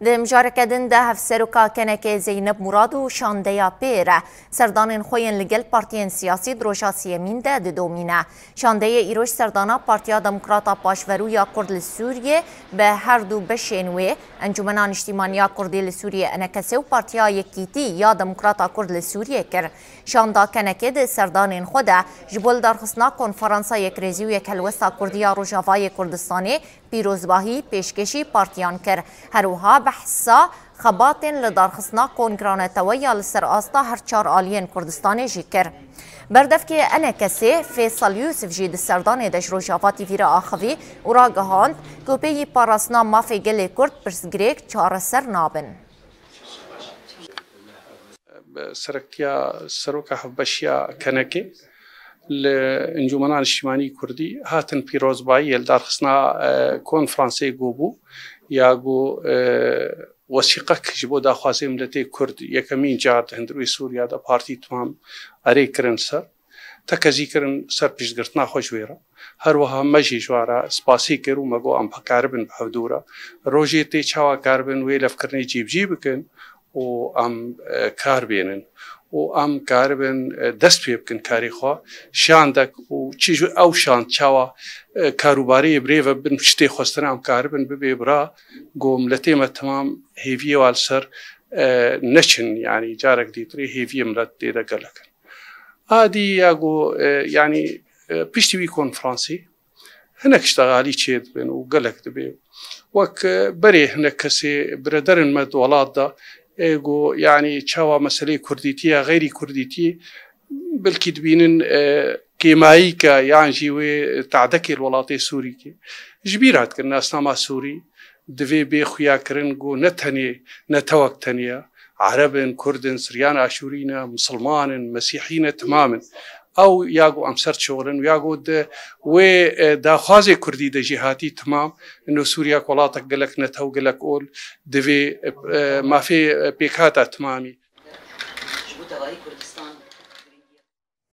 د مجارکدن ده هفسروکا کنک زینب مراد و شاندیا پیره سردان خوین لگل پارتین سیاسی دروشا سیمین ده دومینه. شاندیا ایروش سردانا پارتیا دموکراتا پاشورو یا کرد سوریه به هر دو بشینوه انجمنان اجتماعی کردی سوریه انکسه و پارتیا یکیتی یا دموکراتا کرد سوریه کر. شاندا کنک ده سردان خوده جبل درخصنا کنفرانسا یک ریزی و یک هلوستا کردیا روجاوای کردستانی پیروزباهی پیشکشی پارتیان کر. هروها بحثا خباتن لدارخصنا کنگرانه تویا لسر آستا هر چار آلین کردستان جی کر. بردف که انا کسی فیصل یوسف جید سردان دش روشافاتی ویر آخوی و را گهاند گوپی پاراسنا مافی گل کرد پرسگریک چار سر نابن. سروكا حبشيا كنكي لانجمنان اجتماعي كردي هاتن بيروزباي يلدار خصنا كونفرنسي جوبو ياغو وثيقك جبو داخوازي ملتي كرد يكمين جارد هندروي سوريا دا بارتي تمام اري كرن سر تكزي كرن سر بيشغرتنا خوشويرا هر وها مجي جوارا سباسي كرو مگو ام كاربن بحدورا روجي تي چاوا كاربن ويلف كرني جيب بكن و ام كاربينن و ام كاربن دست بيبكن كاريخوا شاندك و چيجو او شان چاوا كاروباري بريفا بن شتي خوستنا ام كاربن ببرا قوم لتيمة تمام هيفيه والسر نشن يعني جارك ديتري هيفيه ملت ديدا قلقن هادي ياقو يعني بيشتي بيكون فرنسي هناك اشتغالي تشيد بين وقلق دبي وك بري هناك كسي بردرن مد ولاد دا ايغو يعني تشاوا مسألة كرديتية غير كرديتية بلكي دبينن كيمايكا يعني جيوي تعدكي الولاطي سوري كي جبيرات كنا اسناما سوري دفي بي خويا كرنغو نتني نتوك تنيا عرب كردن سريان اشورينا مسلمان مسيحيين تماما او ياغو امسرت شغلن وياغو دا خوازي كردي دا جهاتي تمام انه سوريا كولاتك قالك نتو قالك اول دفي ما في بيكاتا تمامي